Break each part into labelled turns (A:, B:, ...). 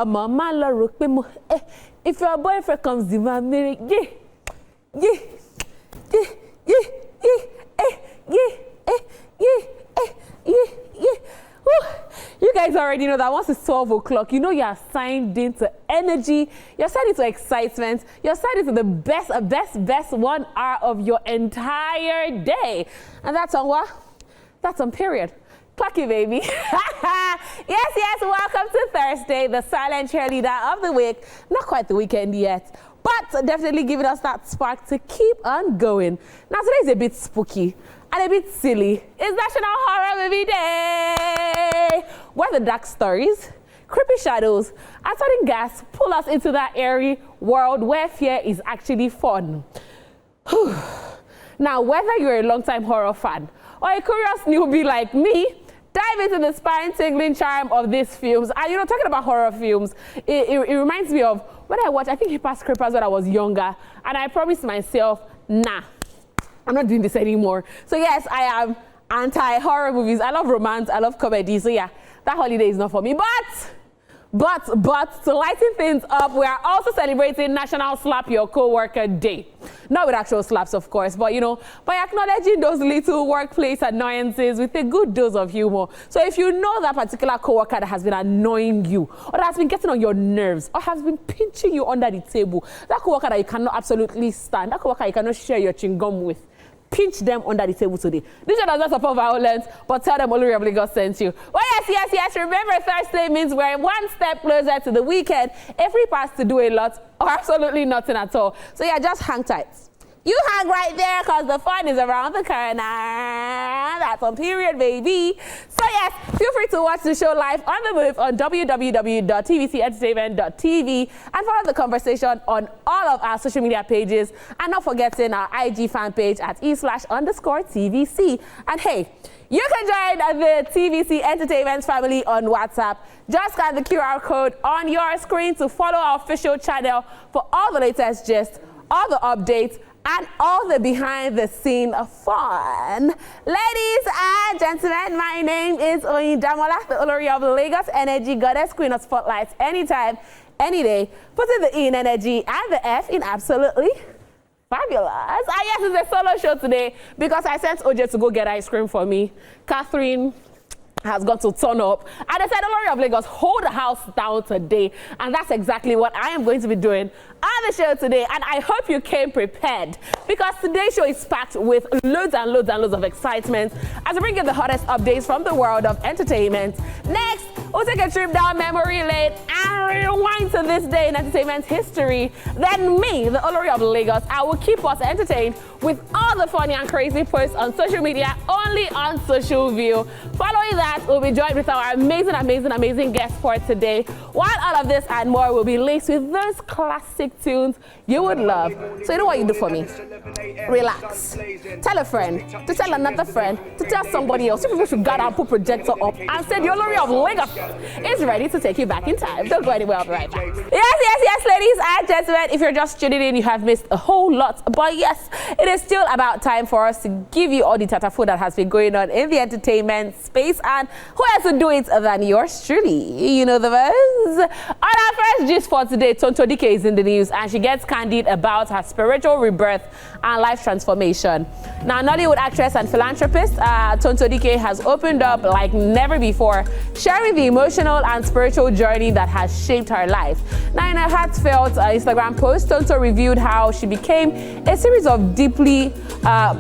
A: a mama la rokpemo. If your boyfriend comes, the man marry. You guys already know that once it's 12 o'clock, you know you're signed into energy, you're signed into excitement, you're signed into the best 1 hour of your entire day. And that's on what? That's on period. Clock it, baby. Yes, welcome to Thursday, the silent cheerleader of the week. Not quite the weekend yet, but definitely giving us that spark to keep on going. Now, today is a bit spooky and a bit silly. It's National Horror Movie Day, where the dark stories, creepy shadows, and sudden gas pull us into that airy world where fear is actually fun. Now, whether you're a long-time horror fan or a curious newbie like me, dive into the spine-tingling charm of these films. And you know, talking about horror films, it reminds me of when I watched, I think, Hippos Creepers when I was younger, and I promised myself, nah, I'm not doing this anymore. So yes, I am anti-horror movies. I love romance, I love comedy. So yeah, that holiday is not for me. But to lighten things up, we are also celebrating National Slap Your Coworker Day. Not with actual slaps, of course, but you know, by acknowledging those little workplace annoyances with a good dose of humor. So if you know that particular coworker that has been annoying you, or that has been getting on your nerves, or has been pinching you under the table, that coworker that you cannot absolutely stand, that coworker you cannot share your chewing gum with, pinch them under the table today. This show does not support violence, but tell them Olori of Lagos sent you. Well, yes. Remember, Thursday means we're one step closer to the weekend. A free pass to do a lot or absolutely nothing at all. So yeah, just hang tight. You hang right there because the fun is around the corner. That's on period, baby. So yes, feel free to watch the show live on the move on www.tvcentertainment.tv and follow the conversation on all of our social media pages. And not forgetting our IG fan page at ESplash_TVC. And hey, you can join the TVC Entertainment family on WhatsApp. Just scan the QR code on your screen to follow our official channel for all the latest gist, all the updates, and all the behind-the-scene fun. Ladies and gentlemen, my name is Oyindamola, the Olori of Lagos Energy Goddess, Queen of Spotlights, anytime, any day. Putting the E in energy and the F in absolutely fabulous. Yes, it's a solo show today because I sent OJ to go get ice cream for me. Catherine has got to turn up. And I said, Olori of Lagos, hold the house down today. And that's exactly what I am going to be doing on the show today. And I hope you came prepared because today's show is packed with loads and loads of excitement as we bring you the hottest updates from the world of entertainment. Next, we'll take a trip down memory lane and rewind to this day in entertainment history. Then me, the Olori of Lagos, I will keep us entertained with all the funny and crazy posts on social media, only on Social View. Following that, we'll be joined with our amazing guest for today. While all of this and more will be laced with those classic tunes you would love. So you know what you do for me? Relax. Tell a friend to tell another friend to tell somebody else. You people should gather and put projector up and say the Olori of Lagos is ready to take you back in time. Don't go anywhere, I'll be right back. Yes, ladies and gentlemen, if you're just tuning in, you have missed a whole lot. But yes, it is still about time for us to give you all the tatafo that has been going on in the entertainment space. And who else to do it than yours truly? You know the verse. On our first gist for today, Tonto Dike is in the news and she gets candid about her spiritual rebirth and life transformation. Now, Nollywood actress and philanthropist Tonto Dike has opened up like never before, sharing the emotional and spiritual journey that has shaped her life. Now, in a heartfelt Instagram post, Tonto reviewed how she became a series of deeply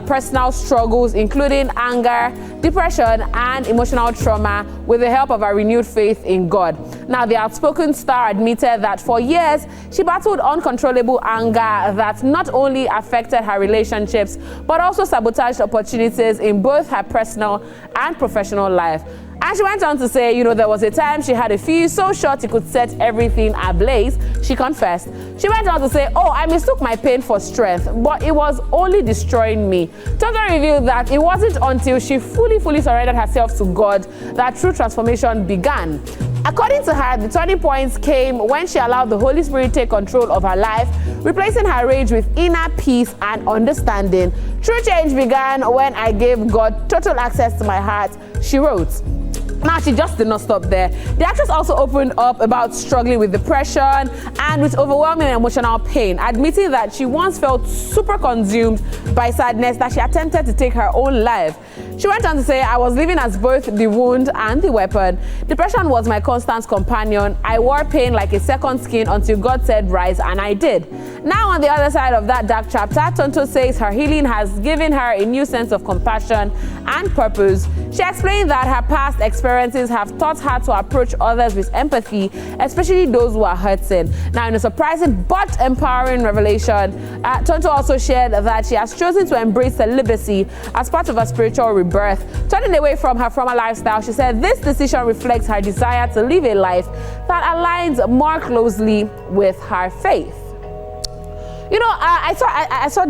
A: personal struggles, including anger, depression, and emotional trauma with the help of her renewed faith in God. Now, the outspoken star admitted that for years, she battled uncontrollable anger that not only affected her relationships, but also sabotaged opportunities in both her personal and professional life. And she went on to say, you know, there was a time she had a fuse so short it could set everything ablaze, she confessed. She went on to say, oh, I mistook my pain for strength, but it was only destroying me. Tonto revealed that it wasn't until she fully surrendered herself to God that true transformation began. According to her, the turning points came when she allowed the Holy Spirit take control of her life, replacing her rage with inner peace and understanding. True change began when I gave God total access to my heart, she wrote. Now, she just did not stop there. The actress also opened up about struggling with depression and with overwhelming emotional pain, admitting that she once felt super consumed by sadness that she attempted to take her own life. She went on to say, "I was living as both the wound and the weapon. Depression was my constant companion. I wore pain like a second skin until God said rise, and I did." Now, on the other side of that dark chapter, Tonto says her healing has given her a new sense of compassion and purpose. She explained that her past experiences have taught her to approach others with empathy, especially those who are hurting. Now, in a surprising but empowering revelation, Tonto also shared that she has chosen to embrace celibacy as part of her spiritual rebirth. Turning away from her former lifestyle, she said this decision reflects her desire to live a life that aligns more closely with her faith. You know, I saw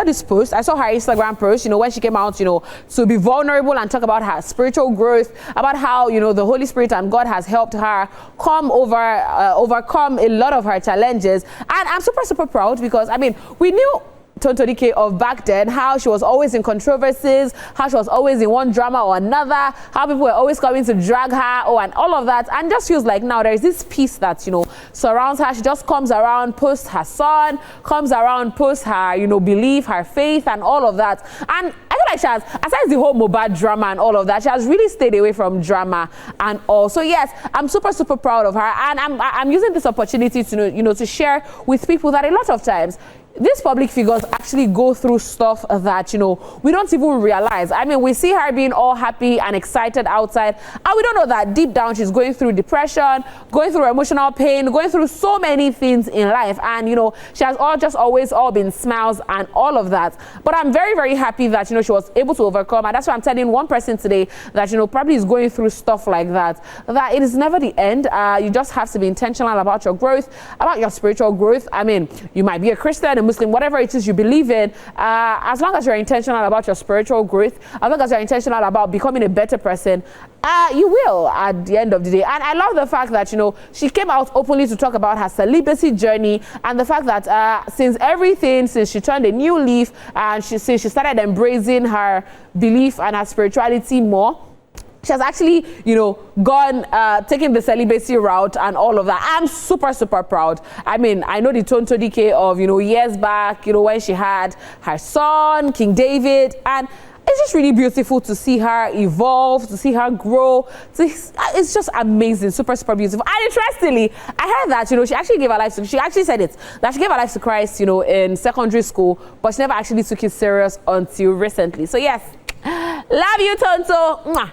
A: this post. I saw her Instagram post, you know, when she came out, you know, to be vulnerable and talk about her spiritual growth, about how, you know, the Holy Spirit and God has helped her overcome a lot of her challenges. And I'm super proud because, I mean, we knew Tonto Dike of back then, how she was always in controversies, how she was always in one drama or another, how people were always coming to drag her, and all of that. And just feels like now there's this peace that, you know, surrounds her. She just comes around, posts her son, comes around, posts her, you know, belief, her faith, and all of that. And I feel like she has, aside the whole Mohbad drama and all of that, she has really stayed away from drama and all. So yes, I'm super proud of her, and I'm using this opportunity to, you know, to share with people that a lot of times these public figures actually go through stuff that, you know, we don't even realize. I mean, we see her being all happy and excited outside, and we don't know that deep down she's going through depression, going through emotional pain, going through so many things in life. And, you know, she has always been smiles and all of that. But I'm very happy that, you know, she was able to overcome. And that's why I'm telling one person today that, you know, probably is going through stuff like that, that it is never the end. You just have to be intentional about your growth, about your spiritual growth. I mean, you might be a Christian, a Muslim, whatever it is you believe in, as long as you're intentional about your spiritual growth, as long as you're intentional about becoming a better person, you will at the end of the day. And I love the fact that, you know, she came out openly to talk about her celibacy journey, and the fact that since she turned a new leaf and she started embracing her belief and her spirituality more, she has actually, you know, gone, taking the celibacy route and all of that. I'm super proud. I mean, I know the Tonto Dike of, you know, years back, you know, when she had her son, King David, and it's just really beautiful to see her evolve, to see her grow. It's just amazing, super beautiful. And interestingly, I heard that, you know, she actually gave her life to, she actually said it, that she gave her life to Christ, you know, in secondary school, but she never actually took it serious until recently. So yes, love you, Tonto. Mwah.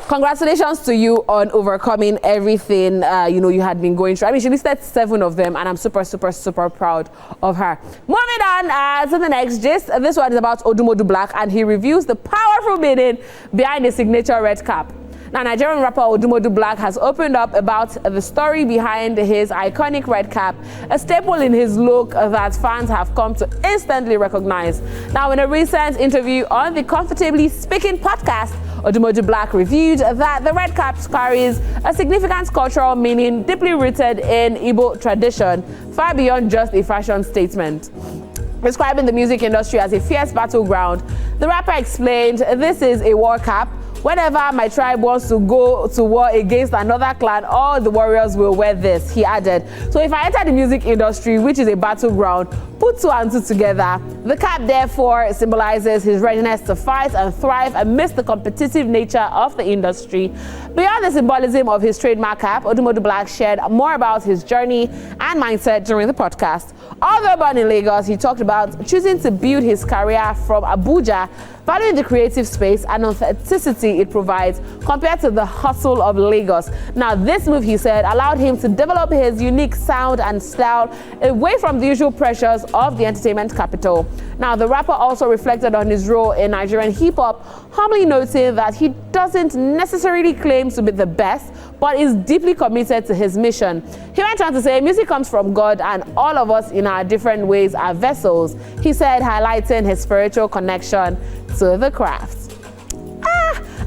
A: Congratulations to you on overcoming everything, you know, you had been going through. I mean, she listed 7 of them, and I'm super proud of her. Moving on to the next gist. This one is about Odumodu Black, and he reviews the powerful meaning behind his signature red cap. Now, Nigerian rapper Odumodu Black has opened up about the story behind his iconic red cap, a staple in his look that fans have come to instantly recognize. Now, in a recent interview on the Comfortably Speaking podcast, Odumodu Black reviewed that the red cap carries a significant cultural meaning deeply rooted in Igbo tradition, far beyond just a fashion statement. Describing the music industry as a fierce battleground, the rapper explained, "This is a war cap. Whenever my tribe wants to go to war against another clan, all the warriors will wear this," he added. So if I enter the music industry, which is a battleground, put 2 and 2 together. The cap therefore symbolizes his readiness to fight and thrive amidst the competitive nature of the industry. Beyond the symbolism of his trademark cap, Odumodu Black shared more about his journey and mindset during the podcast. Although born in Lagos, he talked about choosing to build his career from Abuja, valuing the creative space and authenticity it provides compared to the hustle of Lagos. Now, this move, he said, allowed him to develop his unique sound and style away from the usual pressures of the entertainment capital. Now, the rapper also reflected on his role in Nigerian hip-hop, humbly noting that he doesn't necessarily claim to be the best, but is deeply committed to his mission. He went on to say, music comes from God, and all of us in our different ways are vessels, he said, highlighting his spiritual connection to the craft.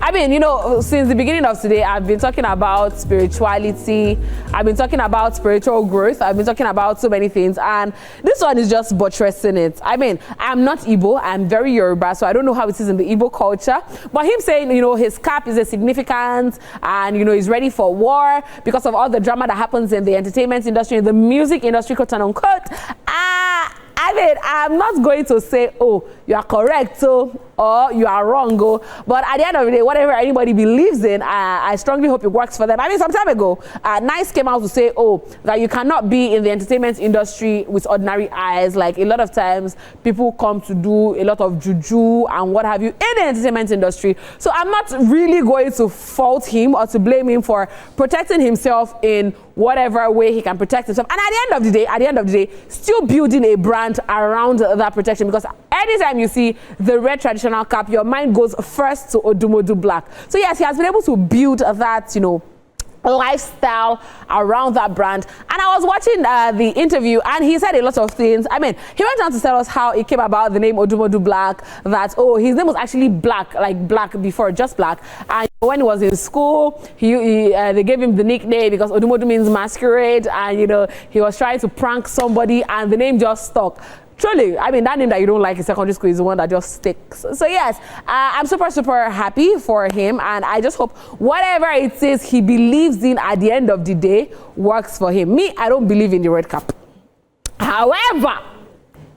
A: I mean, you know, since the beginning of today, I've been talking about spirituality. I've been talking about spiritual growth. I've been talking about so many things. And this one is just buttressing it. I mean, I'm not Igbo. I'm very Yoruba, so I don't know how it is in the Igbo culture. But him saying, you know, his cap is a significant and, you know, he's ready for war because of all the drama that happens in the entertainment industry, in the music industry, quote and unquote. I mean, I'm not going to say, oh, you are correct, so, or you are wrong, oh. But at the end of the day, whatever anybody believes in, I strongly hope it works for them. I mean, some time ago, Nice came out to say, oh, that you cannot be in the entertainment industry with ordinary eyes. Like, a lot of times, people come to do a lot of juju and what have you in the entertainment industry. So I'm not really going to fault him or to blame him for protecting himself in whatever way he can protect himself. And at the end of the day, still building a brand around that protection, because anytime you see the red traditional cap, your mind goes first to Odumodu Black. So yes, he has been able to build that, you know, lifestyle around that brand. And I was watching the interview, and he said a lot of things. I mean, he went on to tell us how it came about, the name Odumodu Black, that, oh, his name was actually Black, like Black before, just Black. And when he was in school, they gave him the nickname because Odumodu means masquerade, and, you know, he was trying to prank somebody, and the name just stuck. Truly, I mean, that name that you don't like in secondary school is the one that just sticks. So yes, I'm super happy for him, and I just hope whatever it is he believes in at the end of the day works for him. Me, I don't believe in the red cap. However,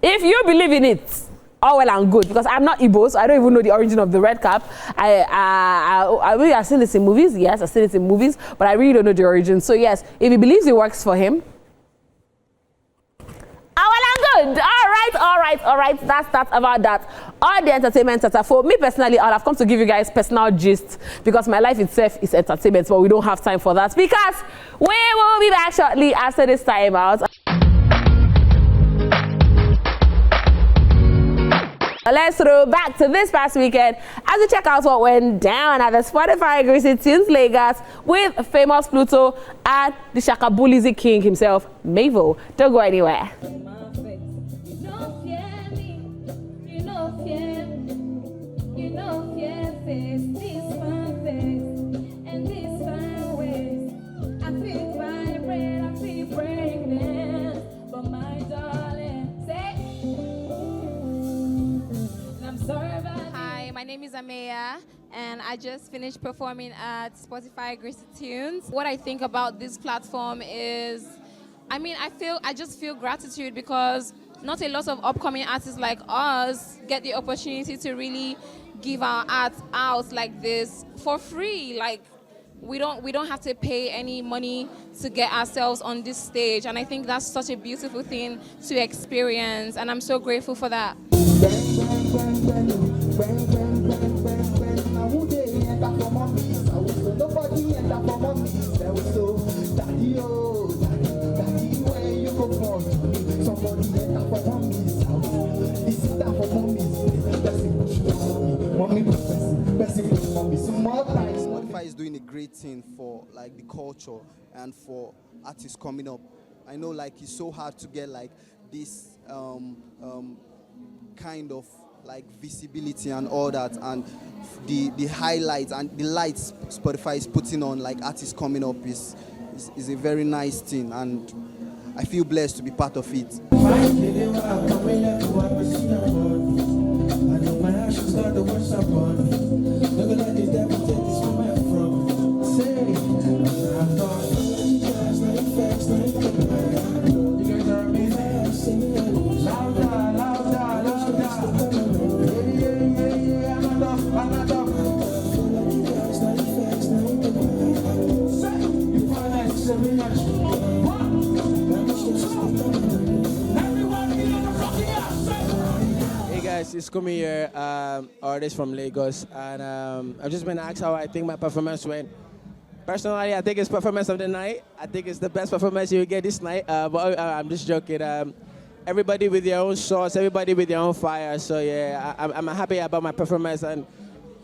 A: if you believe in it, all well and good, because I'm not Igbo, so I don't even know the origin of the red cap. I really have seen this in movies. Yes, I've seen it in movies, but I really don't know the origin. So yes, if he believes it works for him, good. All right. That's about that. All the entertainment center. For me personally, I'll have come to give you guys personal gist, because my life itself is entertainment, but we don't have time for that, because we will be back shortly after this time out. Let's throw back to this past weekend as we check out what went down at the Spotify Greasy Tunes Lagos with famous Pluto and the Shakabulizi King himself, Mavo. Don't go anywhere.
B: My name is Ameya, and I just finished performing at Spotify Greasy Tunes. What I think about this platform is, I just feel gratitude, because not a lot of upcoming artists like us get the opportunity to really give our art out like this for free. Like, we don't have to pay any money to get ourselves on this stage, and I think that's such a beautiful thing to experience, and I'm so grateful for that.
C: Spotify is doing a great thing for like the culture and for artists coming up. I know like it's so hard to get like this kind of like visibility and all that, and the highlights and the lights Spotify is putting on like artists coming up is a very nice thing, and I feel blessed to be part of it.
D: It's Kumi here, artist from Lagos, and I've just been asked how I think my performance went. Personally, I think it's performance of the night. I think it's the best performance you will get this night, but I'm just joking. Everybody with their own sauce, everybody with their own fire, so yeah, I'm happy about my performance, and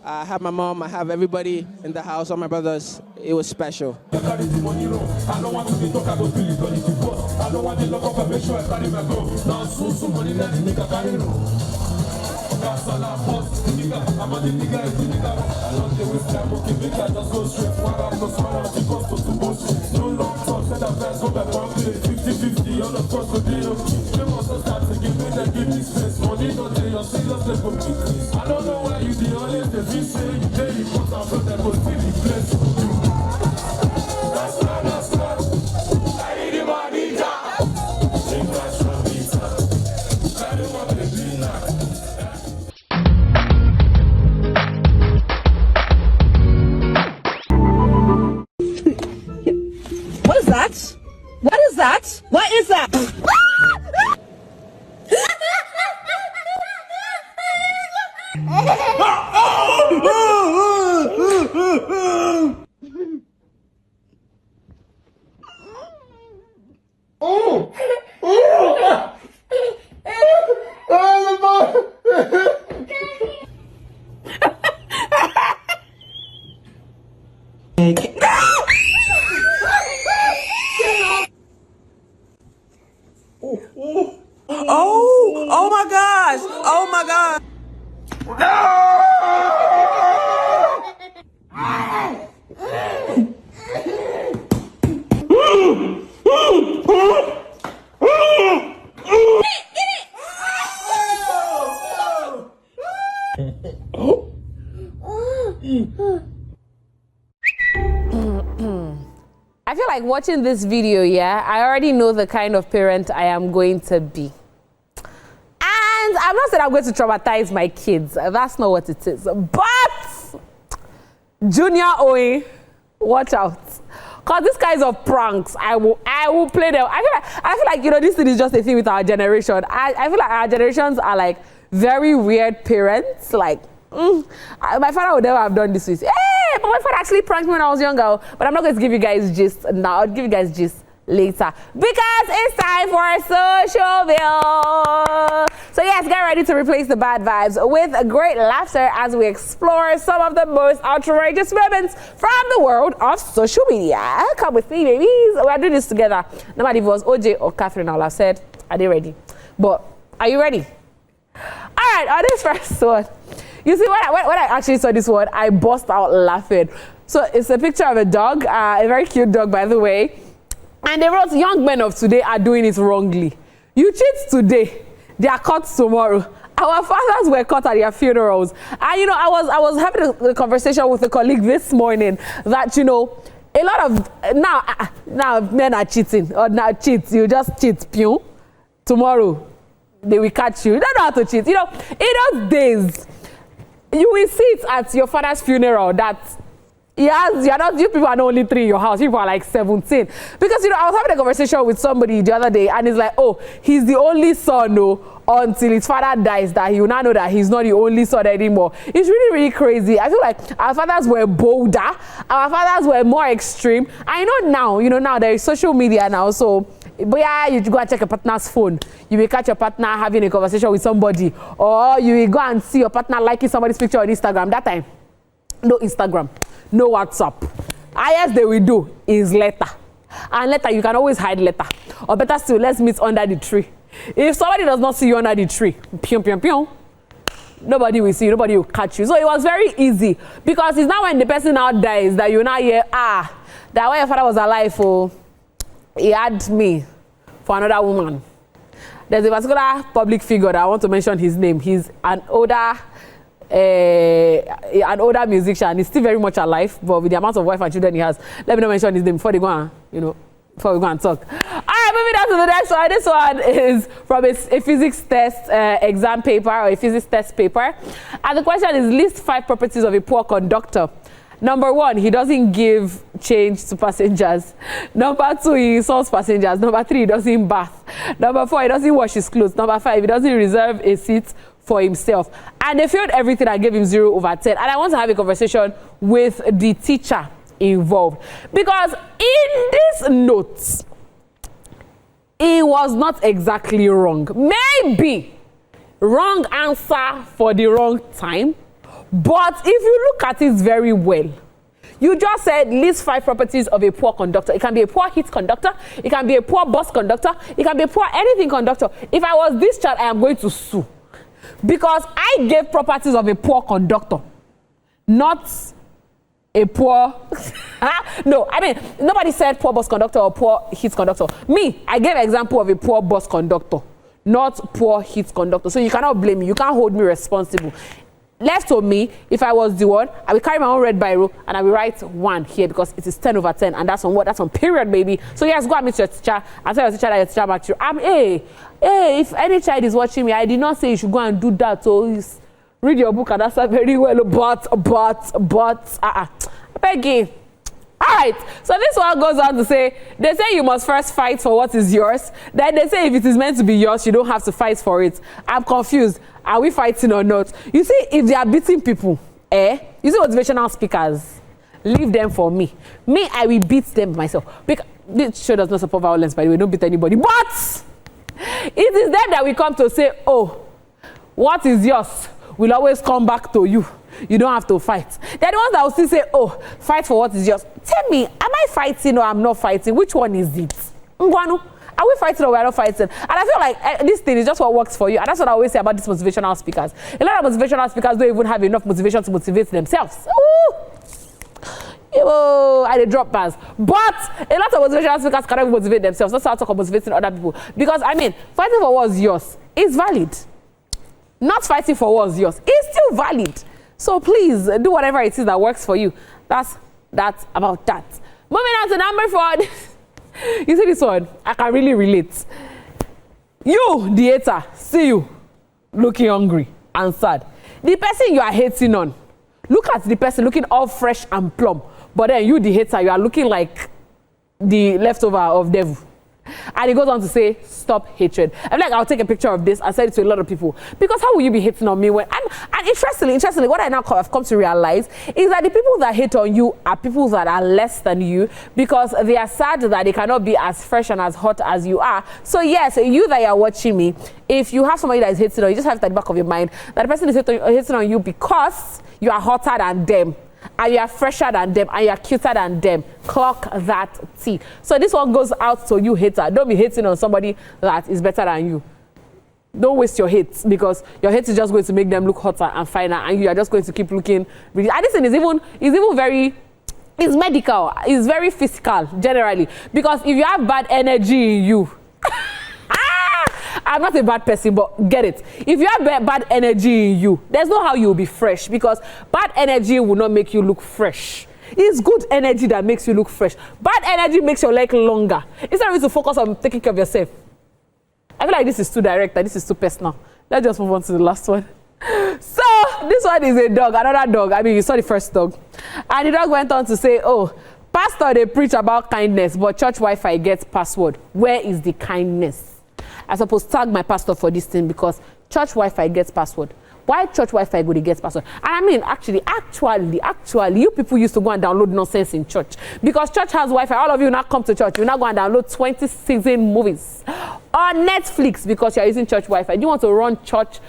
D: I have my mom, I have everybody in the house, all my brothers. It was special. That's all I want.
E: I'm on the nigga, it's the nigga. I don't take with time, okay, make I just go straight. One up, no smile, I'm because to two bullshit. No long talk, said that best, go back one play. 50-50, all of course, so they don't keep. They must have started to give me that give me space. Money don't tell your serious level me. I don't know why you the only the feel say you day you put out from that must be the place. That's right. I need the money down. Think that's from me time. I don't want to be now.
F: What is that? What is that? What is that? Oh my gosh. Oh my God.
A: I feel like watching this video, yeah, I already know the kind of parent I am going to be. And I'm not saying I'm going to traumatize my kids. That's not what it is. But Junior Oe, watch out. Because these kinds of pranks, I will play them. I feel like, you know, this thing is just a thing with our generation. I feel like our generations are like very weird parents. Like, my father would never have done this with. Hey, but my father actually pranked me when I was younger. But I'm not going to give you guys gist now. I'll give you guys gist later because it's time for a social bill. So yes, get ready to replace the bad vibes with great laughter as we explore some of the most outrageous moments from the world of social media. Come with me, babies. We're doing this together. No matter if it was OJ or Catherine, I'll have said, are they ready? But are you ready? All right, on this first one, you see, when I actually saw this one, I burst out laughing. So it's a picture of a dog, a very cute dog, by the way. And they wrote, young men of today are doing it wrongly. You cheat today, they are caught tomorrow. Our fathers were caught at their funerals. And, you know, I was having a conversation with a colleague this morning that, you know, a lot of, now men are cheating. Or now cheat, you just cheat, pew. Tomorrow, they will catch you. You don't know how to cheat. You know, in those days, you will see it at your father's funeral that you people are not only 3 in your house, people are like 17. Because, you know, I was having a conversation with somebody the other day and he's like, oh, he's the only son, until his father dies, that he will not know that he's not the only son anymore. It's really, really crazy. I feel like our fathers were bolder, our fathers were more extreme. I know now, there is social media now, so but yeah, you go and check your partner's phone. You will catch your partner having a conversation with somebody, or you will go and see your partner liking somebody's picture on Instagram. That time, no Instagram, no WhatsApp. Highest they will do is letter. And letter, you can always hide letter. Or better still, let's meet under the tree. If somebody does not see you under the tree, pium, pium, pium, nobody will see you, nobody will catch you. So it was very easy. Because it's now when the person now dies that you now hear, that when your father was alive, he had me for another woman. There's a particular public figure that I want to mention his name. He's an older musician. He's still very much alive, but with the amount of wife and children he has, let me not mention his name before they go on, before we go and talk. All right, moving on to the next one. This one is from a physics test exam paper, or a physics test paper. And the question is, list 5 properties of a poor conductor. Number 1, he doesn't give change to passengers. Number 2, he insults passengers. Number 3, he doesn't bath. Number 4, he doesn't wash his clothes. Number 5, he doesn't reserve a seat for himself. And they failed everything. I gave him 0 over 10. And I want to have a conversation with the teacher involved. Because in this note, he was not exactly wrong. Maybe wrong answer for the wrong time. But if you look at it very well, you just said list 5 properties of a poor conductor. It can be a poor heat conductor. It can be a poor bus conductor. It can be a poor anything conductor. If I was this child, I am going to sue. Because I gave properties of a poor conductor, not a poor... No, I mean, nobody said poor bus conductor or poor heat conductor. Me, I gave an example of a poor bus conductor, not poor heat conductor. So you cannot blame me. You can't hold me responsible. Left to me, if I was the one, I will carry my own red biro and I will write 1 here because it is 10 over 10 and that's on what? That's on period, baby. So yes, go and meet your teacher and tell your teacher that your teacher marked you. Hey, if any child is watching me, I did not say you should go and do that. So read your book and answer very well, but, I beg you. All right, so this one goes on to say, they say you must first fight for what is yours. Then they say if it is meant to be yours, you don't have to fight for it. I'm confused. Are we fighting or not? You see, if they are beating people, you see motivational speakers, leave them for me. Me, I will beat them myself. Because this show does not support violence, by the way, don't beat anybody. But it is them that we come to say, oh, what is yours will always come back to you. You don't have to fight. They're the ones that will still say, oh, fight for what is yours. Tell me, am I fighting or I'm not fighting? Which one is it? Ngwanu, are we fighting or we're not fighting? And I feel like this thing is just what works for you. And that's what I always say about these motivational speakers. A lot of motivational speakers don't even have enough motivation to motivate themselves. Ooh. And they drop bars. But a lot of motivational speakers cannot even motivate themselves. That's how I talk about motivating other people. Because, I mean, fighting for what's yours is valid. Not fighting for what's yours is still valid. So please do whatever it is that works for you. That's about that. Moving on to number 4. You see this one? I can really relate. You, the hater, see you looking hungry and sad. The person you are hating on, look at the person looking all fresh and plump. But then you, the hater, you are looking like the leftover of devil. And he goes on to say, stop hatred. I'm like, I'll take a picture of this and send it to a lot of people. Because how will you be hating on me when... And interestingly, what I now have come to realize is that the people that hate on you are people that are less than you because they are sad that they cannot be as fresh and as hot as you are. So yes, you that are watching me, if you have somebody that is hating on you, just have it at the back of your mind that the person is hating on you because you are hotter than them. And you are fresher than them, and you are cuter than them. Clock that T. So this one goes out to you, hater. Don't be hating on somebody that is better than you. Don't waste your hate because your hate is just going to make them look hotter and finer, and you are just going to keep looking. And this thing is even very. It's medical. It's very physical generally because if you have bad energy in you. I'm not a bad person, but get it. If you have bad energy in you, there's no how you will be fresh because bad energy will not make you look fresh. It's good energy that makes you look fresh. Bad energy makes your leg longer. Instead of you to focus on taking care of yourself. I feel like this is too direct and this is too personal. Let's just move on to the last one. So, this one is a dog, another dog. I mean, you saw the first dog. And the dog went on to say, oh, pastor, they preach about kindness, but church Wi-Fi gets password. Where is the kindness? I suppose tag my pastor for this thing because church Wi-Fi gets password. Why church Wi-Fi go to get password? And I mean, actually, you people used to go and download nonsense in church because church has Wi-Fi. All of you now come to church. You now go and download 20 season movies on Netflix because you are using church Wi-Fi. Do you want to run church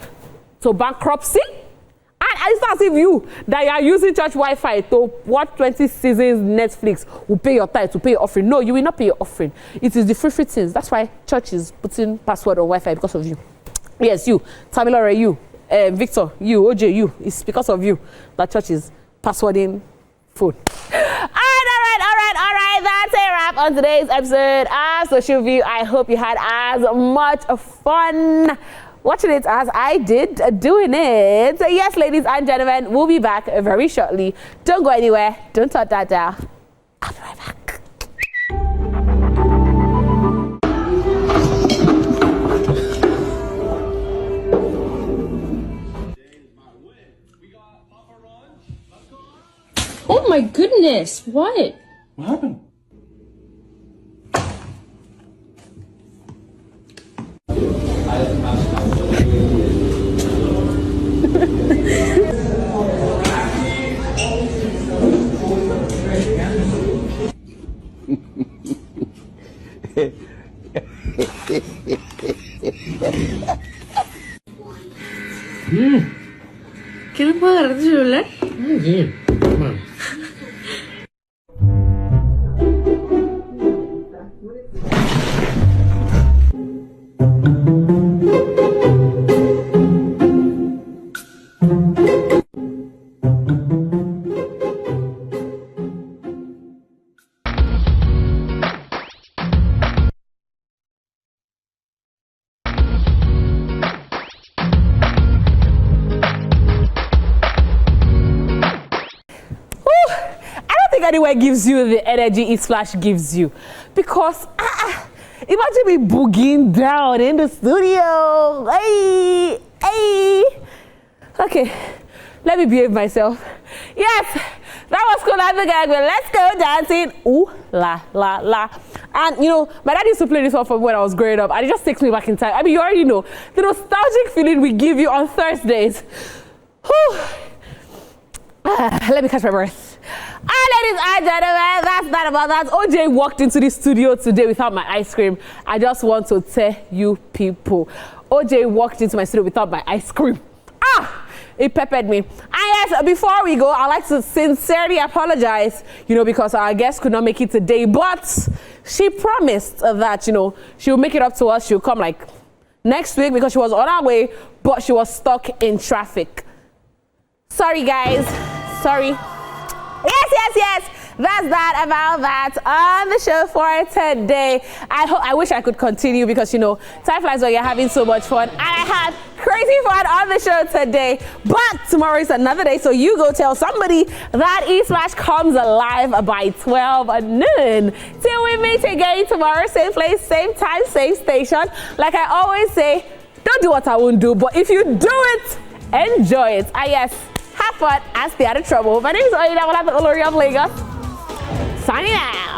A: to bankruptcy? And it's not as if you that you are using church Wi-Fi to watch 20 seasons Netflix will pay your tithe, to pay your offering. No, you will not pay your offering. It is the free things. That's why church is putting password on Wi-Fi because of you. Yes, you. Tamilore, you. Victor, you. OJ, you. It's because of you that church is passwording phone. All right. That's a wrap on today's episode of Social View. I hope you had as much fun watching it as I did doing it. So yes, ladies and gentlemen, we'll be back very shortly. Don't go anywhere. Don't touch that down. I'll be right back.
F: Oh my goodness, what?
E: What happened?
F: ¿Qué no puedo agarrar tu celular?
E: Sí, toma.
A: anywhere gives you the energy ESplash gives you. Because, imagine me boogieing down in the studio. Hey, hey. Okay, let me behave myself. Yes, that was cool as the gang, but let's go dancing. Ooh, la, la, la. And, you know, my dad used to play this one from when I was growing up, and it just takes me back in time. I mean, you already know, the nostalgic feeling we give you on Thursdays. Whew. Let me catch my breath. Ladies and gentlemen, that's that about that. OJ walked into the studio today without my ice cream. I just want to tell you people, OJ walked into my studio without my ice cream. It peppered me. And yes, before we go, I'd like to sincerely apologize, you know, because our guest could not make it today, but she promised that, you know, she'll make it up to us. She'll come like next week because she was on her way, but she was stuck in traffic. Sorry, guys. Sorry. Yes. That's that about that on the show for today. I wish I could continue because, you know, time flies when you're having so much fun. And I had crazy fun on the show today. But tomorrow is another day, so you go tell somebody that ESplash comes alive by 12 noon. Till we meet again tomorrow, same place, same time, same station. Like I always say, don't do what I won't do, but if you do it, enjoy it. Yes, have fun and stay out of trouble. My name is Oida, one of the Olori of Lagos. Signing out.